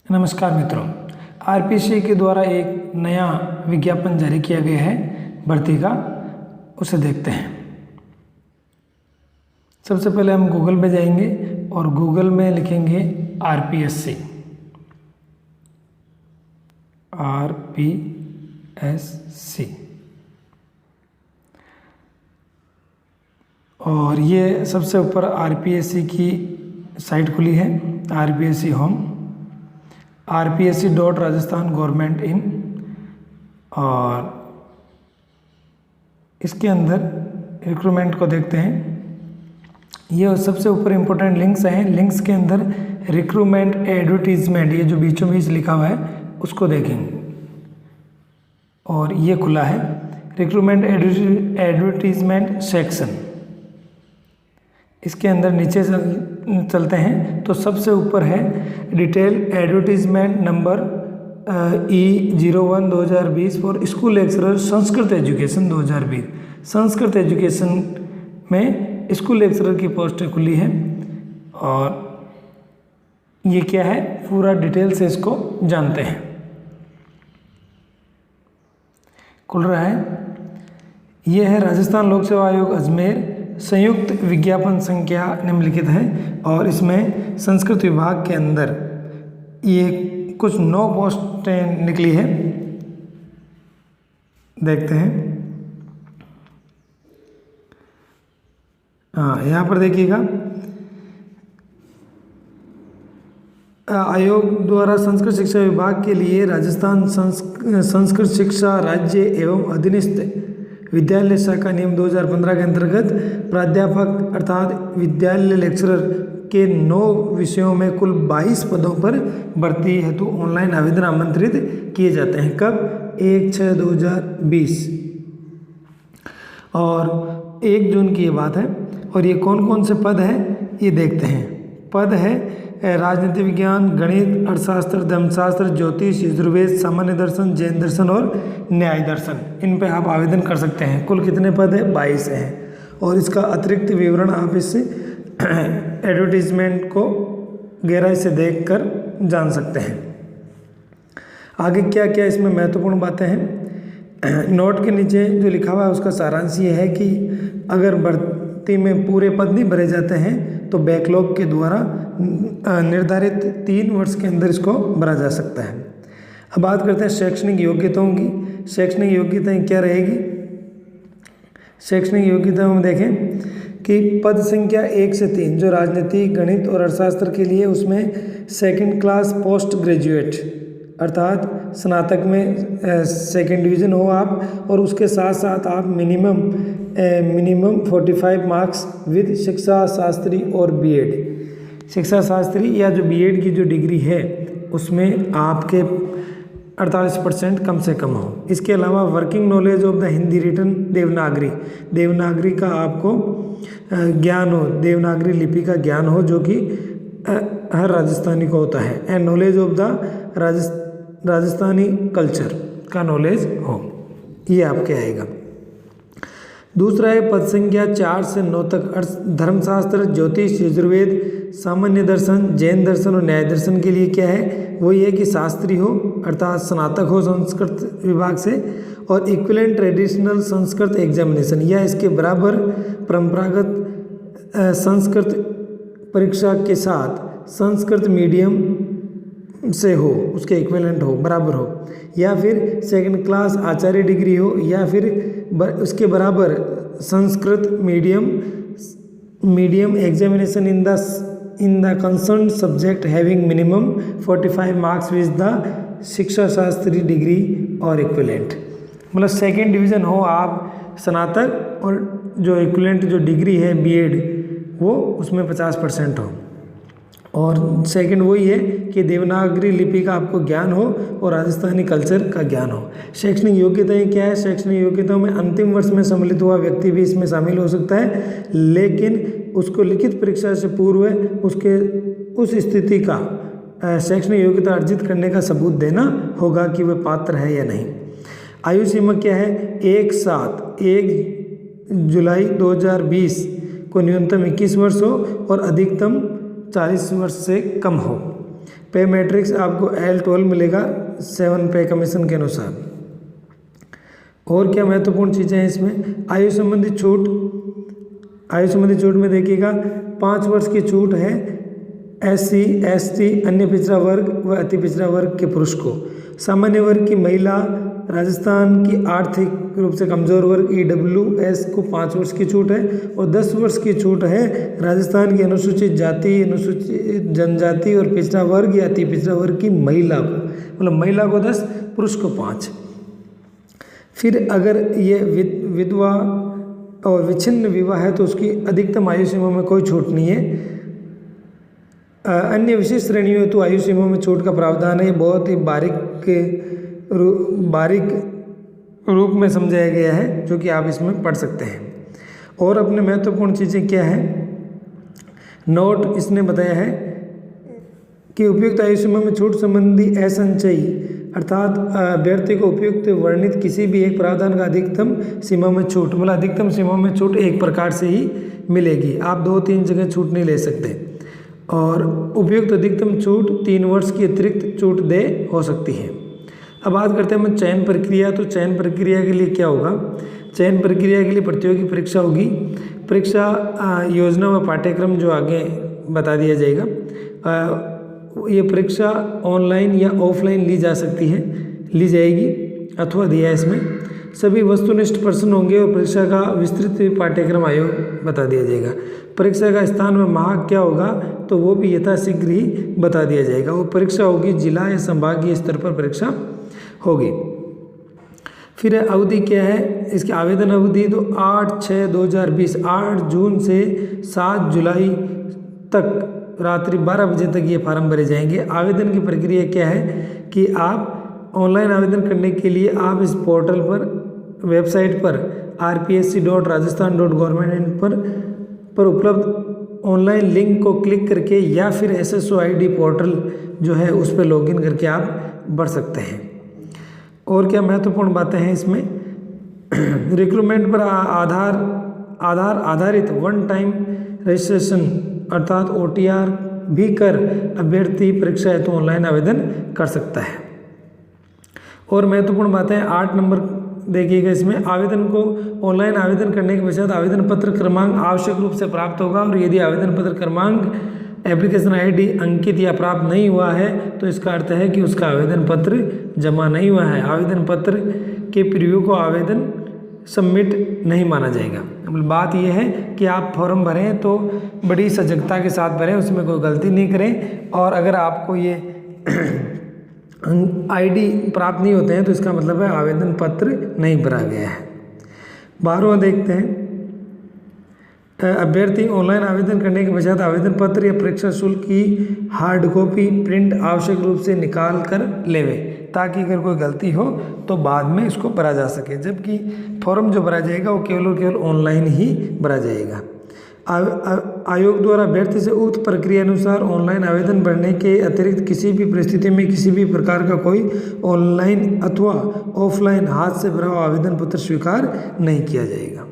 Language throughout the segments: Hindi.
नमस्कार मित्रों, आरपीएससी के द्वारा एक नया विज्ञापन जारी किया गया है भर्ती का, उसे देखते हैं। सबसे पहले हम गूगल पे जाएंगे और गूगल में लिखेंगे आरपीएससी और ये सबसे ऊपर आरपीएससी की साइट खुली है, RPSC home, rpsc.rajasthan government in, और इसके अंदर रिक्रूटमेंट को देखते हैं। ये सबसे ऊपर इम्पोर्टेंट लिंक्स हैं। लिंक्स के अंदर रिक्रूटमेंट एडवर्टीजमेंट, ये जो बीचों बीच लिखा हुआ है उसको देखेंगे, और ये खुला है रिक्रूटमेंट एडवर्टीजमेंट सेक्शन। इसके अंदर नीचे चलते हैं तो सबसे ऊपर है detail advertisement number E01/2020 for school lecturer Sanskrit education 2020। Sanskrit education में स्कूल लेक्चरर की पोस्ट खुली है, और ये क्या है पूरा डिटेल से इसको जानते हैं। खुल रहा है, ये है राजस्थान लोक सेवा आयोग अजमेर, संयुक्त विज्ञापन संख्या निम्नलिखित है, और इसमें संस्कृत विभाग के अंदर ये कुछ 9 पोस्टें निकली है, देखते हैं। यहाँ पर देखिएगा, आयोग द्वारा संस्कृत शिक्षा विभाग के लिए राजस्थान संस्कृत शिक्षा राज्य एवं अधीनस्थ विद्यालय शाखा नियम 2015 के अंतर्गत प्राध्यापक अर्थात विद्यालय लेक्चरर के 9 विषयों में कुल 22 पदों पर भर्ती हेतु ऑनलाइन आवेदन आमंत्रित किए जाते हैं। कब? 1/6/2020 और 1 जून की ये बात है। और ये कौन कौन से पद हैं ये देखते हैं। पद है राजनीति विज्ञान, गणित, अर्थशास्त्र, धर्मशास्त्र, ज्योतिष, यजुर्वेद, सामान्य दर्शन, जैन दर्शन और न्याय दर्शन। इन पे आप आवेदन कर सकते हैं। कुल कितने पद है? 22 हैं। और इसका अतिरिक्त विवरण आप इस एडवर्टीजमेंट को गहराई से देखकर जान सकते हैं। आगे क्या क्या इसमें महत्वपूर्ण बातें हैं, नोट के नीचे जो लिखा हुआ है उसका सारांश ये है कि अगर भर्ती में पूरे पद नहीं भरे जाते हैं तो बैकलॉग के द्वारा निर्धारित 3 वर्ष के अंदर इसको भरा जा सकता है। अब बात करते हैं शैक्षणिक योग्यताओं की। शैक्षणिक योग्यताएं क्या रहेगी? शैक्षणिक योग्यताओं में देखें कि पद संख्या 1 से 3 जो राजनीति, गणित और अर्थशास्त्र के लिए, उसमें 2nd क्लास पोस्ट ग्रेजुएट अर्थात स्नातक में 2nd डिवीज़न हो आप, और उसके साथ साथ आप मिनिमम 45 मार्क्स विद शिक्षा शास्त्री और बीएड। शिक्षा शास्त्री या जो बीएड की जो डिग्री है उसमें आपके 48% कम से कम हो। इसके अलावा working knowledge of the Hindi written Devanagari का आपको ज्ञान हो, देवनागरी लिपि का ज्ञान हो, जो कि हर राजस्थानी को होता है। And knowledge of the Rajasthani culture का नॉलेज हो, ये आपके आएगा। दूसरा है पद संख्या 4 से 9 तक धर्मशास्त्र, ज्योतिष, यजुर्वेद, सामान्य दर्शन, जैन दर्शन और न्याय दर्शन के लिए क्या है वो ये कि शास्त्री हो अर्थात स्नातक हो संस्कृत विभाग से, और इक्विवेलेंट ट्रेडिशनल संस्कृत एग्जामिनेशन या इसके बराबर परंपरागत संस्कृत परीक्षा के साथ संस्कृत मीडियम से हो, उसके इक्विवेलेंट हो, बराबर हो, या फिर 2nd क्लास आचार्य डिग्री हो, या फिर उसके बराबर Sanskrit medium examination in the concern subject having minimum 45 marks with the शिक्षा शास्त्री डिग्री और इक्विवेलेंट। मतलब 2nd डिवीज़न हो आप स्नातक, और जो इक्विवेलेंट जो डिग्री है बीएड वो उसमें 50% हो, और 2nd वही है कि देवनागरी लिपि का आपको ज्ञान हो और राजस्थानी कल्चर का ज्ञान हो। शैक्षणिक योग्यताएं क्या है? शैक्षणिक योग्यताओं में अंतिम वर्ष में सम्मिलित हुआ व्यक्ति भी इसमें शामिल हो सकता है, लेकिन उसको लिखित परीक्षा से पूर्व उस स्थिति का शैक्षणिक योग्यता अर्जित करने का सबूत देना होगा कि वह पात्र है या नहीं। आयु सीमा क्या है? 1 जुलाई 2020 को न्यूनतम 21 वर्ष हो और अधिकतम 40 वर्ष से कम हो। पे मैट्रिक्स आपको L12 मिलेगा 7 पे कमीशन के अनुसार। और क्या महत्वपूर्ण चीज़ें हैं इसमें, आयु संबंधी छूट। आयु संबंधी छूट में देखिएगा 5 वर्ष की छूट है SC ST अन्य पिछड़ा वर्ग व अति पिछड़ा वर्ग के पुरुष को। सामान्य वर्ग की महिला, राजस्थान की आर्थिक रूप से कमजोर वर्ग EWS को 5 वर्ष की छूट है। और 10 वर्ष की छूट है राजस्थान की अनुसूचित जाति, अनुसूचित जनजाति और पिछड़ा वर्ग या अति पिछड़ा वर्ग की महिला को, मतलब महिला को 10, पुरुष को 5। फिर अगर ये विधवा और विच्छिन्न विवाह है तो उसकी अधिकतम आयु सीमा में कोई छूट नहीं है। अन्य विशेष श्रेणियों हेतु आयु सीमा में छूट का प्रावधान है। ये बहुत ही बारीक रूप में समझाया गया है, जो कि आप इसमें पढ़ सकते हैं। और अपने महत्वपूर्ण चीज़ें क्या है, नोट इसने बताया है कि उपयुक्त आयु सीमा में छूट संबंधी असंचयी अर्थात अभ्यर्थी को उपयुक्त वर्णित किसी भी एक प्रावधान का अधिकतम सीमा में छूट, मतलब अधिकतम सीमा में छूट एक प्रकार से ही मिलेगी, आप 2-3 जगह छूट नहीं ले सकते। और उपयुक्त अधिकतम छूट 3 वर्ष की अतिरिक्त छूट दे हो सकती है। अब बात करते हैं हम चयन प्रक्रिया। तो चयन प्रक्रिया के लिए क्या होगा, चयन प्रक्रिया के लिए प्रतियोगी परीक्षा होगी। परीक्षा योजना व पाठ्यक्रम जो आगे बता दिया जाएगा। ये परीक्षा ऑनलाइन या ऑफलाइन ली जा सकती है, ली जाएगी अथवा दिया है इसमें। सभी वस्तुनिष्ठ प्रश्न होंगे और परीक्षा का विस्तृत पाठ्यक्रम आयोग बता दिया जाएगा। परीक्षा का स्थान व माह क्या होगा तो वो भी यथाशीघ्र ही बता दिया जाएगा। वो परीक्षा होगी जिला या संभागीय स्तर पर परीक्षा होगी। फिर अवधि क्या है, इसकी आवेदन अवधि तो 8/6/2020 8 जून से 7 जुलाई तक रात्रि 12 बजे तक ये फार्म भरे जाएंगे। आवेदन की प्रक्रिया क्या है कि आप ऑनलाइन आवेदन करने के लिए आप इस पोर्टल पर, वेबसाइट पर rpsc.rajasthan.gov.in पर उपलब्ध ऑनलाइन लिंक को क्लिक करके या फिर SSO ID पोर्टल जो है उस पर लॉगिन करके आप भर सकते हैं। और क्या महत्वपूर्ण बातें हैं इसमें, रिक्रूटमेंट पर आधारित वन टाइम रजिस्ट्रेशन अर्थात OTR भी कर अभ्यर्थी परीक्षा हेतु ऑनलाइन आवेदन कर सकता है। और महत्वपूर्ण बातें 8 नंबर देखिएगा इसमें, आवेदन को ऑनलाइन आवेदन करने के पश्चात आवेदन पत्र क्रमांक आवश्यक रूप से प्राप्त होगा। और यदि आवेदन पत्र क्रमांक एप्लीकेशन ID अंकित या प्राप्त नहीं हुआ है तो इसका अर्थ है कि उसका आवेदन पत्र जमा नहीं हुआ है। आवेदन पत्र के प्रीव्यू को आवेदन सबमिट नहीं माना जाएगा। बात यह है कि आप फॉर्म भरें तो बड़ी सजगता के साथ भरें, उसमें कोई गलती नहीं करें। और अगर आपको ये ID प्राप्त नहीं होते हैं तो इसका मतलब है आवेदन पत्र नहीं भरा गया है। 12वां देखते हैं, अभ्यर्थी ऑनलाइन आवेदन करने के पश्चात आवेदन पत्र या परीक्षा शुल्क की हार्ड कॉपी प्रिंट आवश्यक रूप से निकाल कर लेवे, ताकि अगर कोई गलती हो तो बाद में इसको भरा जा सके। जबकि फॉर्म जो भरा जाएगा वो केवल और केवल ऑनलाइन ही भरा जाएगा। आयोग द्वारा अभ्यर्थी से उक्त प्रक्रिया अनुसार ऑनलाइन आवेदन भरने के अतिरिक्त किसी भी परिस्थिति में किसी भी प्रकार का कोई ऑनलाइन अथवा ऑफलाइन हाथ से भरा हुआ आवेदन पत्र स्वीकार नहीं किया जाएगा।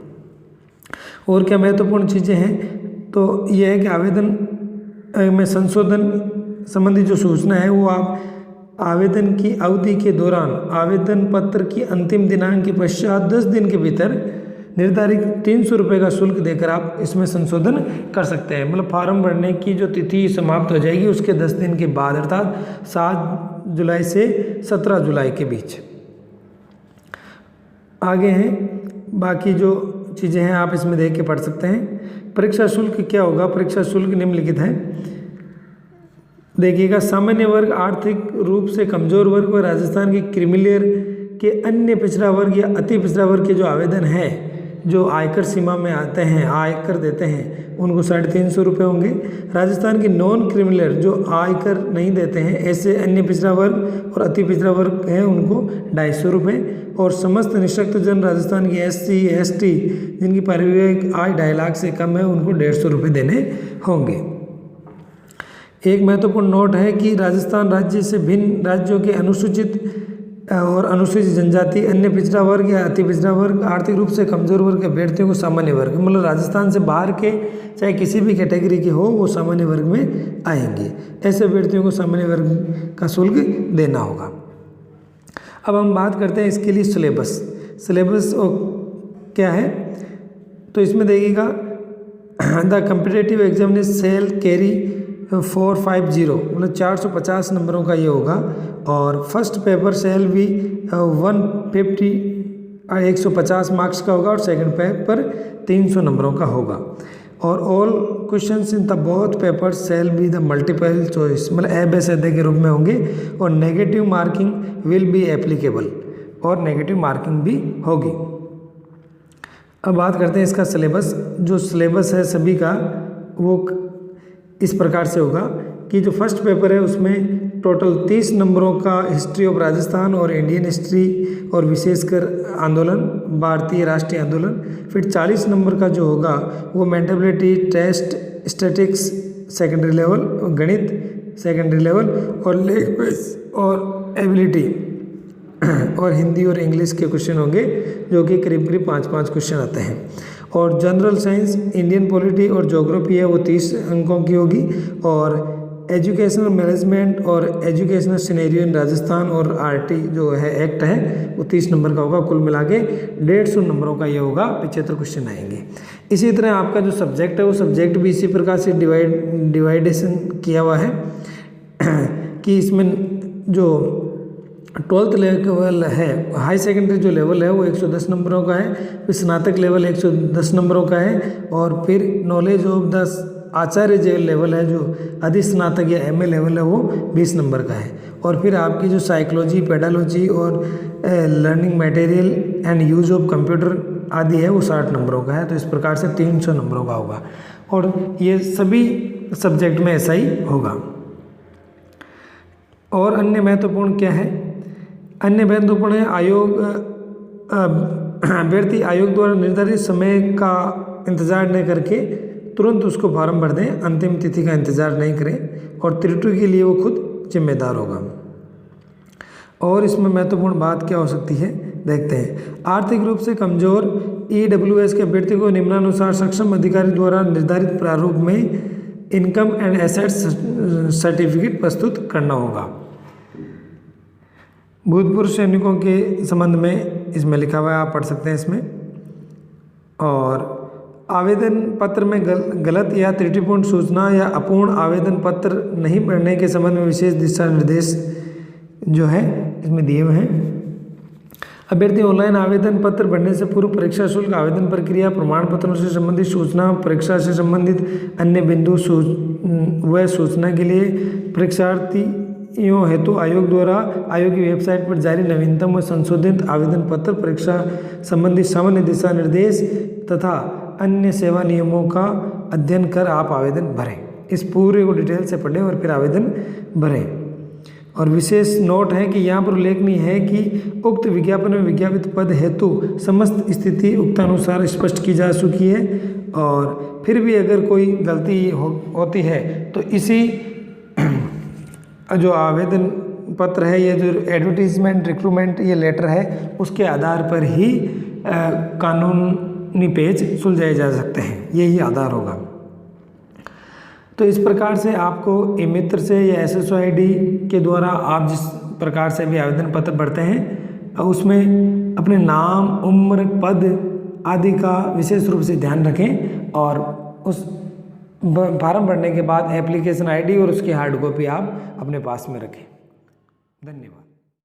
और क्या महत्वपूर्ण चीज़ें हैं तो यह है कि आवेदन में संशोधन संबंधी जो सूचना है वो आप आवेदन की अवधि के दौरान आवेदन पत्र की अंतिम दिनांक के पश्चात 10 दिन के भीतर निर्धारित 300 रुपये का शुल्क देकर आप इसमें संशोधन कर सकते हैं। मतलब फार्म भरने की जो तिथि समाप्त हो जाएगी उसके 10 दिन के बाद अर्थात 7 जुलाई से 17 जुलाई के बीच। आगे हैं बाकी जो चीज़ें हैं आप इसमें देख के पढ़ सकते हैं। परीक्षा शुल्क क्या होगा, परीक्षा शुल्क निम्नलिखित है, देखिएगा। सामान्य वर्ग, आर्थिक रूप से कमजोर वर्ग व राजस्थान के क्रिमिलियर के अन्य पिछड़ा वर्ग या अति पिछड़ा वर्ग के जो आवेदन है जो आयकर सीमा में आते हैं, आयकर देते हैं, उनको 350 रुपये होंगे। राजस्थान के नॉन क्रिमिलियर जो आयकर नहीं देते हैं ऐसे अन्य पिछड़ा वर्ग और अति पिछड़ा वर्ग हैं उनको 250 रुपये। और समस्त निःशक्त जन राजस्थान की SC ST जिनकी पारिवारिक आय 2.5 लाख से कम है उनको 150 रुपये देने होंगे। एक महत्वपूर्ण नोट है कि राजस्थान राज्य से भिन्न राज्यों के अनुसूचित और अनुसूचित जनजाति, अन्य पिछड़ा वर्ग या अति पिछड़ा वर्ग, आर्थिक रूप से कमजोर वर्ग के अभ्यर्थियों को सामान्य वर्ग, मतलब राजस्थान से बाहर के चाहे किसी भी कैटेगरी के हो वो सामान्य वर्ग में आएंगे। ऐसे अभ्यर्थियों को सामान्य वर्ग का शुल्क देना होगा। अब हम बात करते हैं इसके लिए सिलेबस क्या है। तो इसमें देखिएगा the competitive examination cell carry 450, मतलब 450 नंबरों का ये होगा। और फर्स्ट पेपर सेल भी 150 मार्क्स का होगा और सेकंड पेपर 300 नंबरों का होगा। और all questions in the both paper shall be the multiple choice, मतलब ए बे से के रूप में होंगे। और negative marking will be applicable, और नेगेटिव मार्किंग भी होगी। अब बात करते हैं इसका सिलेबस। जो सिलेबस है सभी का वो इस प्रकार से होगा कि जो फर्स्ट पेपर है उसमें टोटल 30 नंबरों का हिस्ट्री ऑफ राजस्थान और इंडियन हिस्ट्री और विशेषकर आंदोलन, भारतीय राष्ट्रीय आंदोलन। फिर 40 नंबर का जो होगा वो maintainability test, statics secondary level, गणित सेकेंडरी लेवल, और लैंग्वेज और एबिलिटी और हिंदी और इंग्लिश के क्वेश्चन होंगे जो कि करीब 5-5 क्वेश्चन आते हैं। और जनरल साइंस, इंडियन पॉलिटी और ज्योग्राफी है वो 30 अंकों की होगी। और एजुकेशनल मैनेजमेंट और एजुकेशनल सिनेरियो इन राजस्थान और आरटी जो है एक्ट है वो 30 नंबर का होगा। कुल मिला के 150 नंबरों का ये होगा, 75 क्वेश्चन आएंगे। इसी तरह आपका जो सब्जेक्ट है वो सब्जेक्ट भी इसी प्रकार से डिवाइडेशन किया हुआ है कि इसमें जो 12th लेवल है, हाई सेकेंडरी जो लेवल है वो 110 नंबरों का है, फिर स्नातक लेवल 110 नंबरों का है, और फिर नॉलेज ऑफ द आचार्य जो लेवल है, जो अधिस्नातक या एमए लेवल है वो 20 नंबर का है। और फिर आपकी जो साइकोलॉजी, पेडालॉजी और learning material and use of computer आदि है वो 60 नंबरों का है। तो इस प्रकार से 300 नंबरों का होगा, और ये सभी सब्जेक्ट में ऐसा ही होगा। और अन्य महत्वपूर्ण क्या है? अन्य महत्वपूर्ण है अभ्यर्थी आयोग द्वारा निर्धारित समय का इंतजार न करके तुरंत उसको फॉर्म भर दें, अंतिम तिथि का इंतजार नहीं करें, और त्रुटि के लिए वो खुद जिम्मेदार होगा। और इसमें महत्वपूर्ण बात क्या हो सकती है देखते हैं। आर्थिक रूप से कमजोर EWS के अभ्यर्थी को निम्नानुसार सक्षम अधिकारी द्वारा निर्धारित प्रारूप में इनकम एंड एसेट्स सर्टिफिकेट प्रस्तुत करना होगा। भूतपूर्व सैनिकों के संबंध में इसमें लिखा हुआ है, आप पढ़ सकते हैं इसमें। और आवेदन पत्र में गलत या त्रुटिपूर्ण सूचना या अपूर्ण आवेदन पत्र नहीं भरने के संबंध में विशेष दिशा निर्देश जो है इसमें दिए हुए हैं। अभ्यर्थी ऑनलाइन आवेदन पत्र भरने से पूर्व परीक्षा शुल्क, आवेदन प्रक्रिया, प्रमाण पत्रों से संबंधित सूचना, परीक्षा से संबंधित अन्य बिंदु व सूचना के लिए परीक्षार्थियों हेतु आयोग द्वारा आयोग की वेबसाइट पर जारी नवीनतम व संशोधित आवेदन पत्र, परीक्षा संबंधित सामान्य दिशा निर्देश तथा अन्य सेवा नियमों का अध्ययन कर आप आवेदन भरें। इस पूरे को डिटेल से पढ़ें और फिर आवेदन भरें। और विशेष नोट है कि यहाँ पर उल्लेखनीय है कि उक्त विज्ञापन में विज्ञापित पद हेतु समस्त स्थिति उक्तानुसार स्पष्ट की जा चुकी है। और फिर भी अगर कोई गलती होती है तो इसी जो आवेदन पत्र है, ये जो एडवर्टीजमेंट रिक्रूटमेंट ये लेटर है, उसके आधार पर ही कानूनी पेज सुलझाए जा सकते हैं, यही आधार होगा। तो इस प्रकार से आपको ई-मित्र से या SSOID के द्वारा आप जिस प्रकार से भी आवेदन पत्र भरते हैं उसमें अपने नाम, उम्र, पद आदि का विशेष रूप से ध्यान रखें। और उस फॉर्म भरने के बाद एप्लीकेशन ID और उसकी हार्ड कॉपी आप अपने पास में रखें। धन्यवाद।